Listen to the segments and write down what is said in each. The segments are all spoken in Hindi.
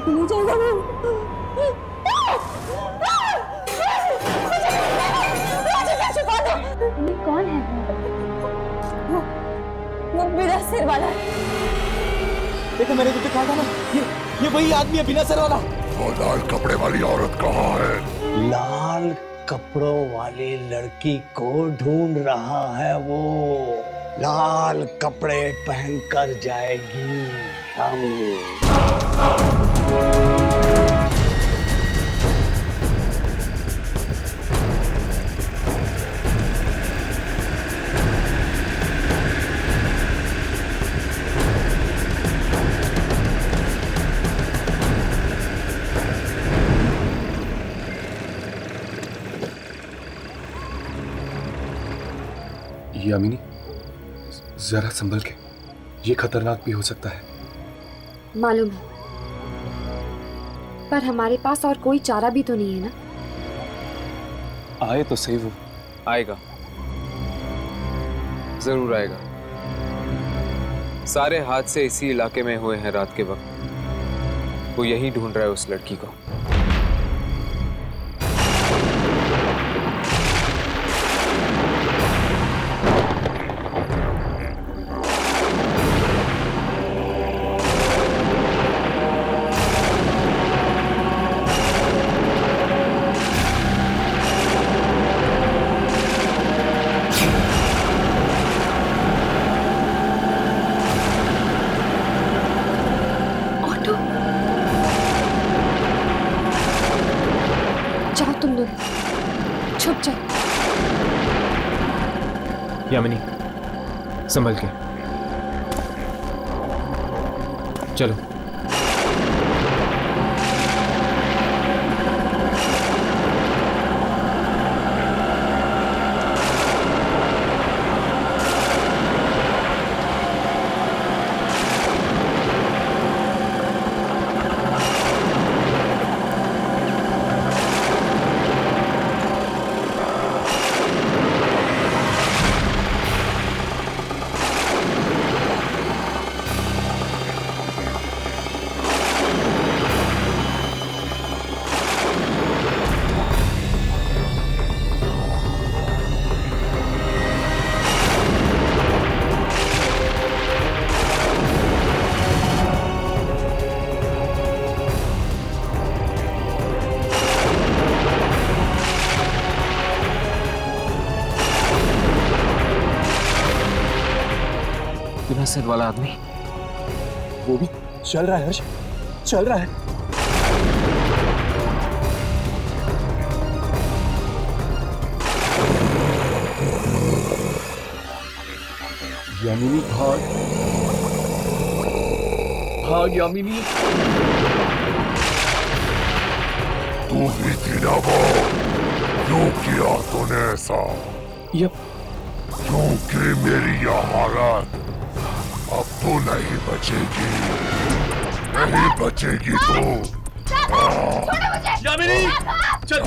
बिल्कुल नहीं जाएगा वो। कौन है वो बिना सिर वाला है। देखो मैंने तुझे कहा था ना, ये वही आदमी है बिना सिर वाला। वो लाल कपड़े वाली औरत कहाँ है? लाल कपड़ों वाली लड़की को ढूंढ रहा है वो। लाल कपड़े पहनकर जाएगी शामिनी। यामिनी, जरा संभल के, ये खतरनाक भी हो सकता है। मालूम है, पर हमारे पास और कोई चारा भी तो नहीं है ना। आए तो सही वो। आएगा, जरूर आएगा। सारे हादसे इसी इलाके में हुए हैं रात के वक्त। वो यही ढूंढ रहा है उस लड़की को। जाओ तुम दोनों, छुप जाओ। यामिनी, संभल के चलो। बिना सिर वाला आदमी वो भी चल रहा है हर्ष, चल रहा है। यामिनी भाग, भाग यामिनी। तू ही थी ना वो? क्यों किया तूने ऐसा? यप। क्योंकि मेरी यह हालत, अब तू नहीं बचेगी, नहीं बचेगी तू। यामिनी चल।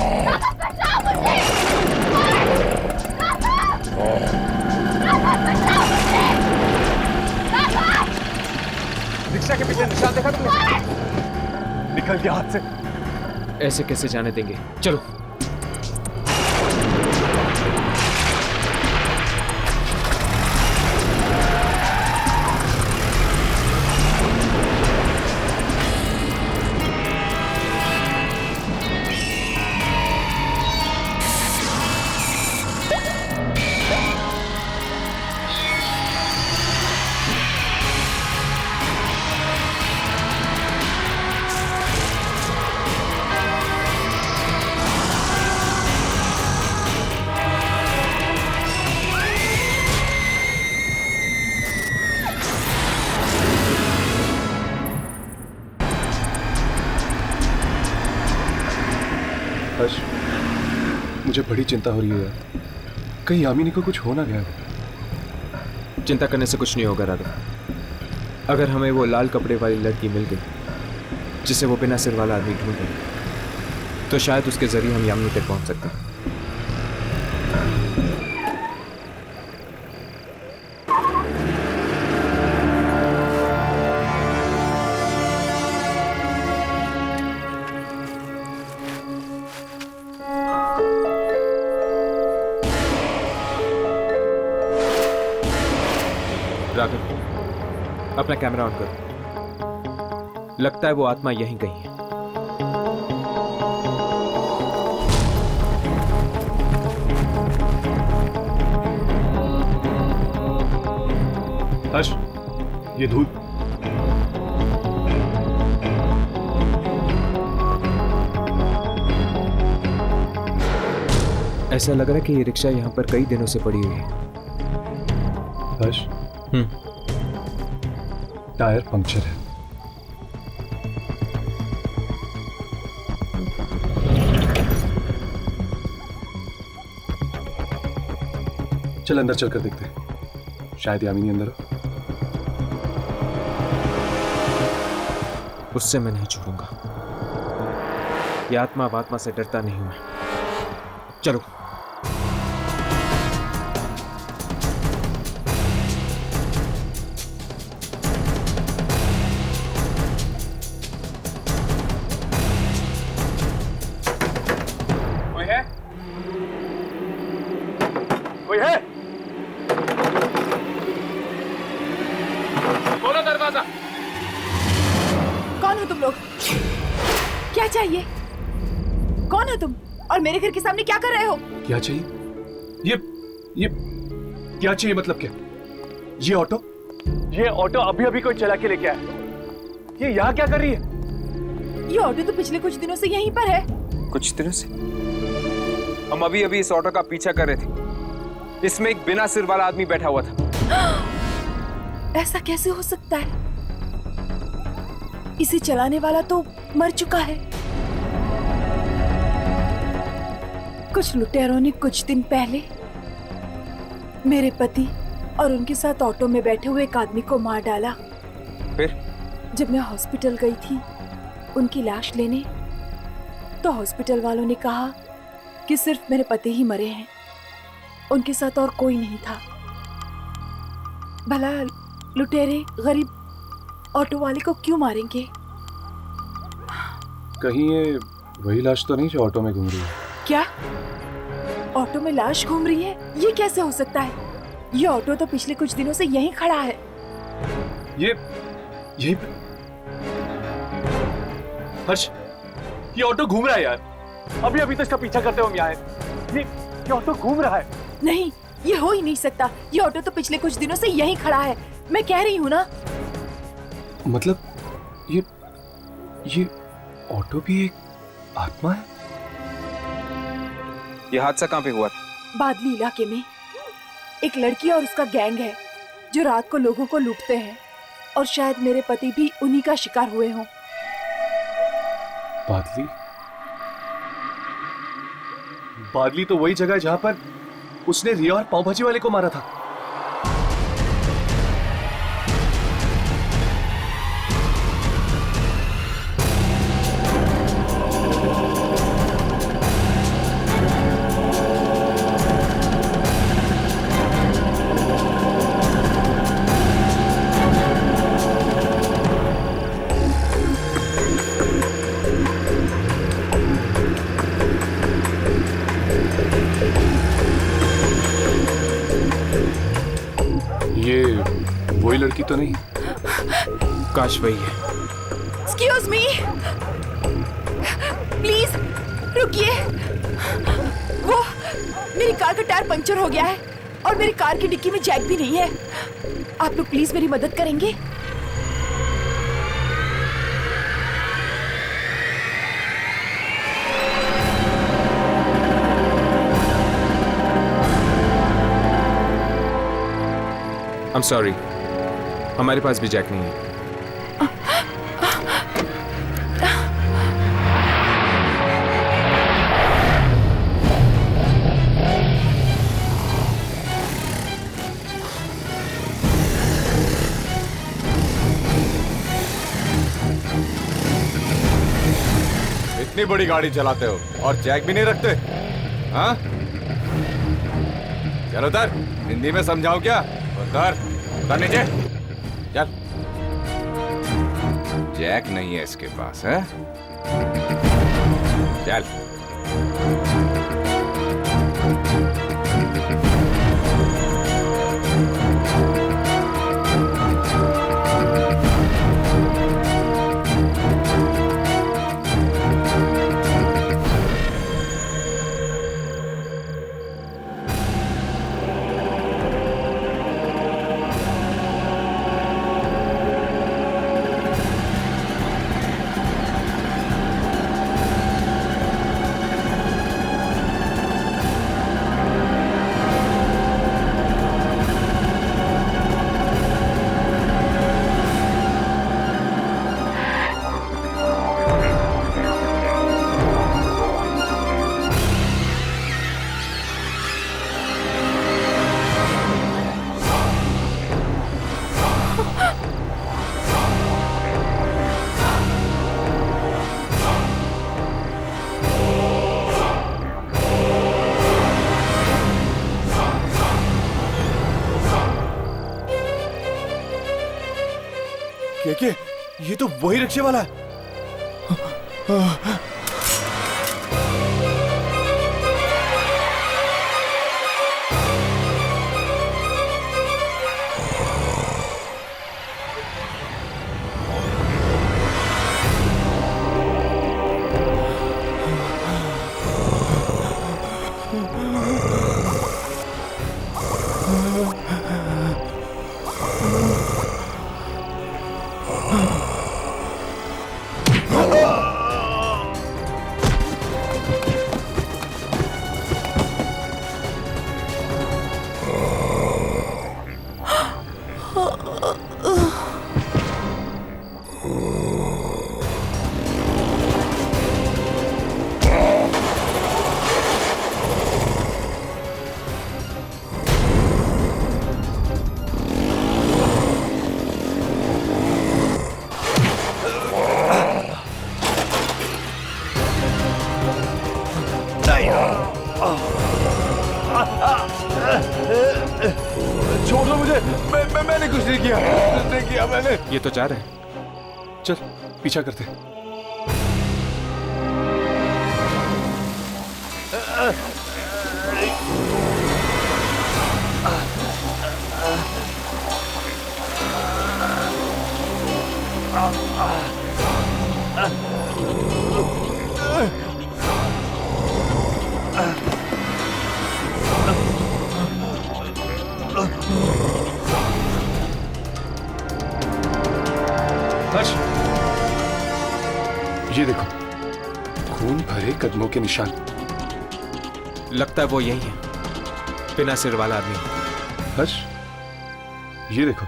रिक्शा के पीछे निशान देखा तुमने? निकल गया हाथ से। ऐसे कैसे जाने देंगे, चलो। हर्ष, मुझे बड़ी चिंता हो रही है यार, कहीं यामिनी को कुछ हो ना गया। चिंता करने से कुछ नहीं होगा राघव। अगर हमें वो लाल कपड़े वाली लड़की मिल गई जिसे वो बिना सिर वाला आदमी ढूंढ रहे, तो शायद उसके जरिए हम यामिनी तक पहुंच सकते हैं। अपना कैमरा ऑन करो। लगता है वो आत्मा यहीं कहीं है। हर्ष, ये धूल। ऐसा लग रहा है कि ये रिक्शा यहाँ पर कई दिनों से पड़ी हुई है। हर्ष, टायर पंक्चर है। चल अंदर चलकर देखते हैं, शायद यामिनी अंदर हो। उससे मैं नहीं छोड़ूंगा। ये आत्मा से डरता नहीं हूं मैं। चलो। कोई है? कोई है? खोलो दरवाजा। कौन हो तुम लोग? क्या चाहिए? कौन हो तुम और मेरे घर के सामने क्या कर रहे हो? क्या चाहिए? ये क्या चाहिए? मतलब क्या? ये ऑटो? ये ऑटो अभी अभी कोई चला के लेके आया। ये यहाँ क्या कर रही है? ये ऑटो तो पिछले कुछ दिनों से यहीं पर है। कुछ दिनों से? हम अभी अभी इस ऑटो का पीछा कर रहे थे। इसमें एक बिना सिर वाला आदमी बैठा हुआ था। ऐसा कैसे हो सकता है? इसे चलाने वाला तो मर चुका है। कुछ लुटेरों ने कुछ दिन पहले मेरे पति और उनके साथ ऑटो में बैठे हुए एक आदमी को मार डाला। फिर जब मैं हॉस्पिटल गई थी उनकी लाश लेने, तो हॉस्पिटल वालों ने कहा कि सिर्फ मेरे पति ही मरे हैं, उनके साथ और कोई नहीं था। भला लुटेरे गरीब ऑटो वाले को क्यों मारेंगे? कहीं ये वही लाश तो नहीं जो ऑटो में घूम रही है? क्या ऑटो में लाश घूम रही है? ये कैसे हो सकता है? ये ऑटो तो पिछले कुछ दिनों से यहीं खड़ा है। ये हर्ष, ये ऑटो घूम रहा है यार। अभी अभी तो इसका पीछा करते हुए हम यहाँ आए। ये ऑटो घूम रहा है। नहीं, ये हो ही नहीं सकता। ये ऑटो तो पिछले कुछ दिनों से यहीं खड़ा है। मैं कह रही हूँ ना। मतलब ये ऑटो भी एक आत्मा है? ये हादसा कहाँ पे हुआ था? बादली इलाके में एक लड़की और उसका गैंग है जो रात को लोगों को लूटते हैं, और शायद मेरे पति भी उन्हीं का शिकार हुए हों। बादली तो वही जगह है जहां पर उसने रिया और पाव भाजी वाले को मारा था। ये वही लड़की तो नहीं? काश वही है। एक्सक्यूज मी, प्लीज रुकिए। वो मेरी कार का टायर पंचर हो गया है और मेरी कार की डिक्की में जैक भी नहीं है। आप लोग प्लीज मेरी मदद करेंगे? I'm sorry, हमारे पास भी जैक नहीं है। इतनी बड़ी गाड़ी चलाते हो और जैक भी नहीं रखते? हाँ? चलो उतर, हिंदी में समझाऊं क्या? उतर नीचे चल। जैक नहीं है इसके पास, है? चल। के ये तो वही रिक्शे वाला है। छोड़ दो मुझे, मैंने कुछ नहीं किया, मैंने। ये तो जा रहे हैं। चल पीछा करते। हर्ष, ये देखो, खून भरे कदमों के निशान। लगता है वो यही है, बिना सिर वाला आदमी। हर्ष, ये देखो,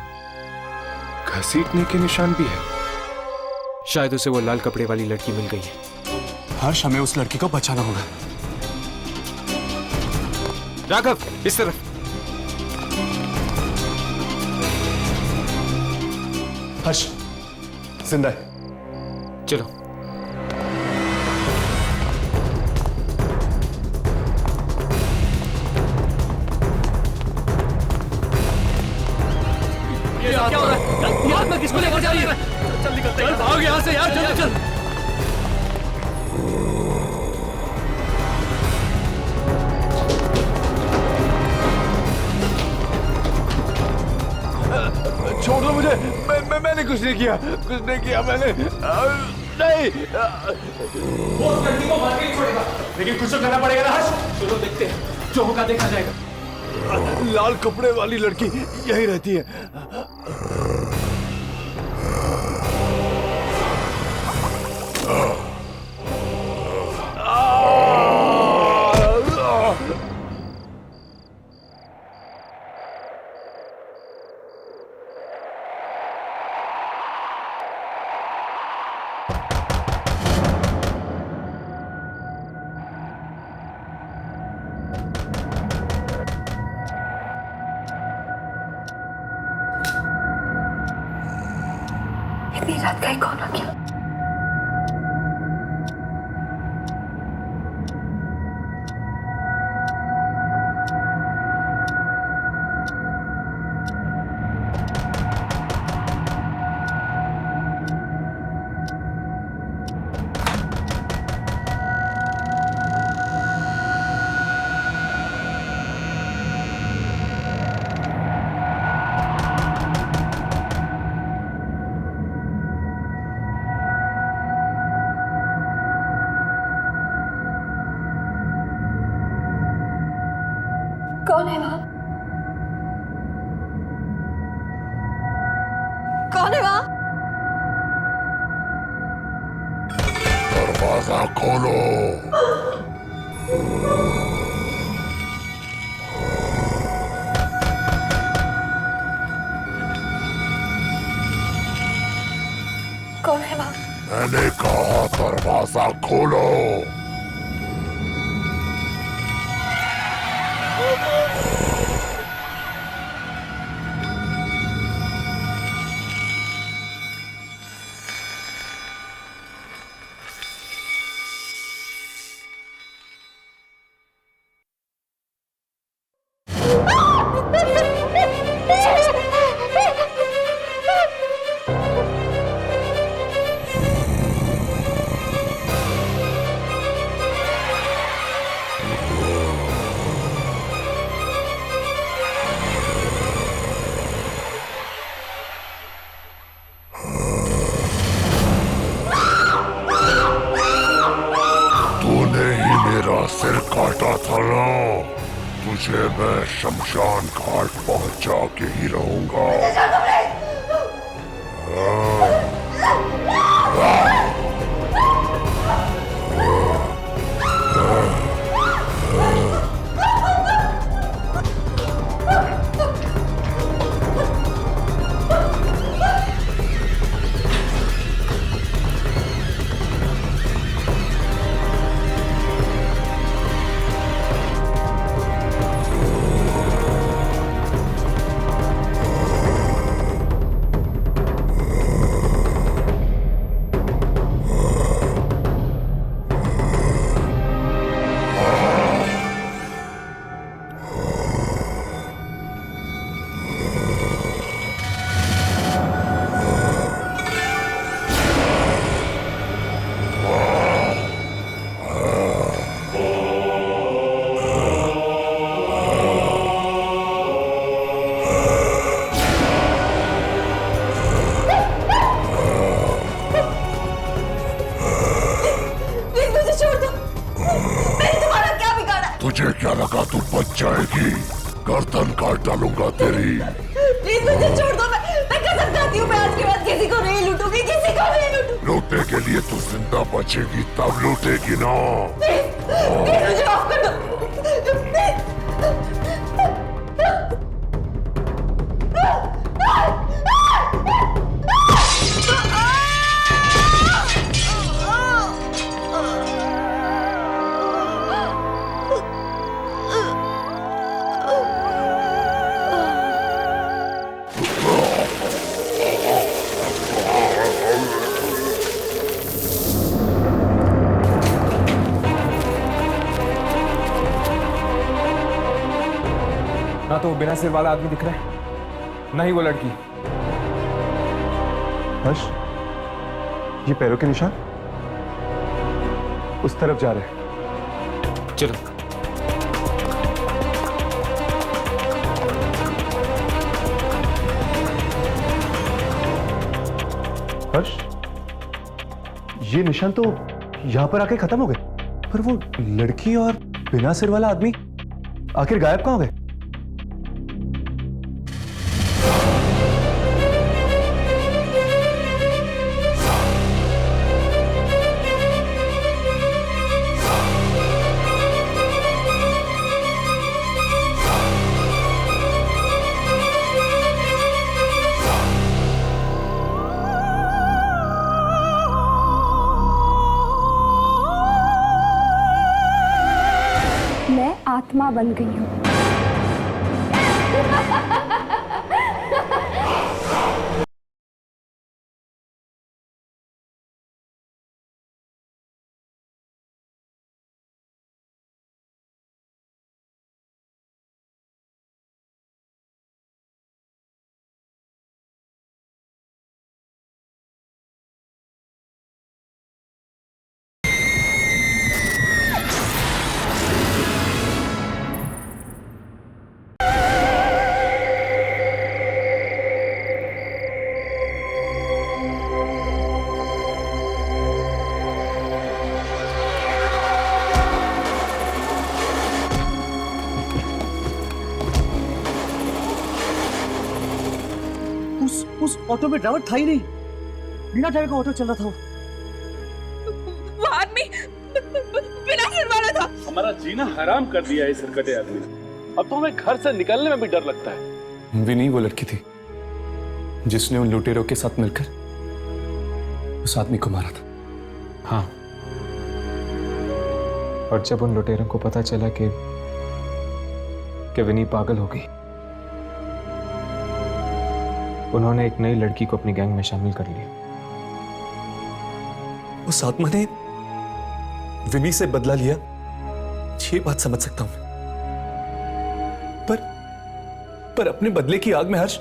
घसीटने के निशान भी है। शायद उसे वो लाल कपड़े वाली लड़की मिल गई है। हर्ष, हमें उस लड़की को बचाना होगा। राघव, इस तरफ। हर्ष, जिंदा है। चलो। ये क्या हो रहा है? ये आत्मा किसको लेकर जा रही है? चल निकलते हैं, भाग यहाँ से यार, जल्दी चल। छोड़ दो मुझे, मैंने कुछ नहीं किया, मैंने नहीं। वो उस लड़की को मार के ही छोड़ेगा, लेकिन कुछ तो करना पड़ेगा ना हर्ष। चलो देखते हैं, जो होगा देखा जाएगा। लाल कपड़े वाली लड़की यही रहती है। इतनी रात का कौन आ गया? कौन है वहां? कौन है वहां? दरवाजा खोलो। कौन है वहां? मैंने कहा दरवाजा खोलो। तुझे मैं शमशान घाट पहुंचा के ही रहूंगा। तुझे क्या लगा तू बच जाएगी? गर्दन काट डालूंगा तेरी। प्लीज मुझे छोड़ दो। मैं कसम खाती हूँ, मैं आज के बाद किसी को नहीं लूटूंगी, किसी को नहीं लूटूंगी। लूटने के लिए तू जिंदा बचेगी तब लूटेगी ना। प्लीज मुझे माफ कर दो। ना तो वो बिना सिर वाला आदमी दिख रहा है, ना ही वो लड़की। हर्ष, ये पैरों के निशान उस तरफ जा रहे हैं। चलो। हर्ष, ये निशान तो यहां पर आके खत्म हो गए, पर वो लड़की और बिना सिर वाला आदमी आखिर गायब कहां हो गए? मैं आत्मा बन गई हूँ। उस ऑटो में ड्राइवर था ही नहीं, बिना ड्राइवर का ऑटो चल रहा था। वो आदमी बिना सिर वाला था। हमारा जीना हराम कर दिया है सरकटे आदमी ने। अब तो हमें घर से निकलने में भी डर लगता है। विनी वो लड़की थी जिसने उन लुटेरों के साथ मिलकर उस आदमी को मारा था। हाँ, और जब उन लुटेरों को पता चला कि विनी पागल हो गई, उन्होंने एक नई लड़की को अपनी गैंग में शामिल कर लिया। उस आत्मा ने विनी से बदला लिया, ये बात समझ सकता हूं, पर अपने बदले की आग में हर्ष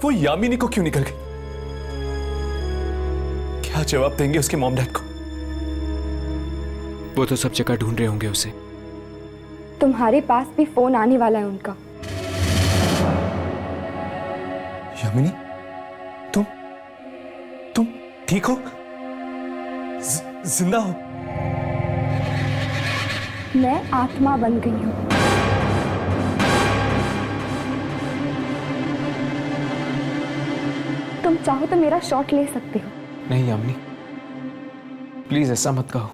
वो यामिनी को क्यों निकल गई? क्या जवाब देंगे उसके मॉम डैड को? वो तो सब जगह ढूंढ रहे होंगे उसे। तुम्हारे पास भी फोन आने वाला है उनका। यामिनी, तुम ठीक हो? जिंदा हो? मैं आत्मा बन गई हूँ। तुम चाहो तो मेरा शॉट ले सकते हो। नहीं यामिनी, प्लीज ऐसा मत कहो।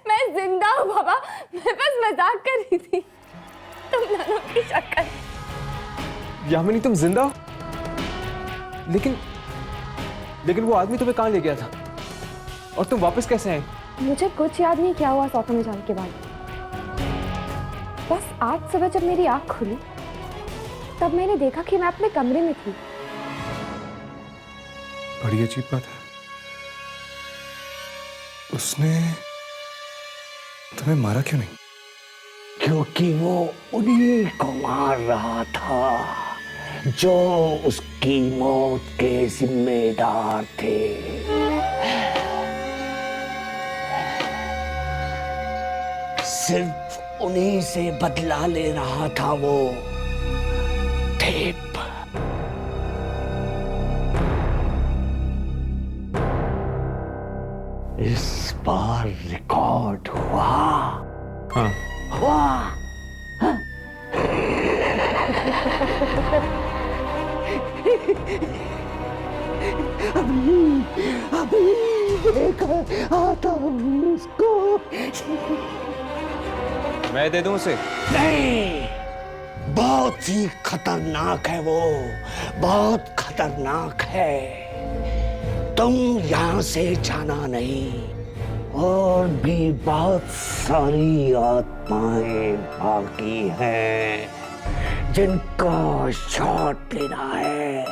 मैं जिंदा हूँ बाबा, मैं बस मजाक कर रही थी। तुम दोनों की शक्ल। यामिनी तुम जिंदा हो? लेकिन वो आदमी तुम्हें कहाँ ले गया था और तुम वापस कैसे आए? मुझे कुछ याद नहीं क्या हुआ ऑटो में जाने के बाद। बस आज सुबह जब मेरी आंख खुली तब मैंने देखा कि मैं अपने कमरे में थी। बड़ी अजीब बात है। उसने तुम्हें मारा क्यों नहीं? क्योंकि वो उन्हीं को मार रहा था जो उसकी मौत के जिम्मेदार थे। सिर्फ उन्हीं से बदला ले रहा था वो टेप। इस बार रिकॉर्ड हुआ। हाँ हुआ। अभी लेकर आता हूँ उसको। मैं दे दूं उसे? नहीं, बहुत ही खतरनाक है वो, बहुत खतरनाक है। तुम यहाँ से जाना नहीं। और भी बहुत सारी आत्माएं बाकी हैं जिनका शॉट लेना है।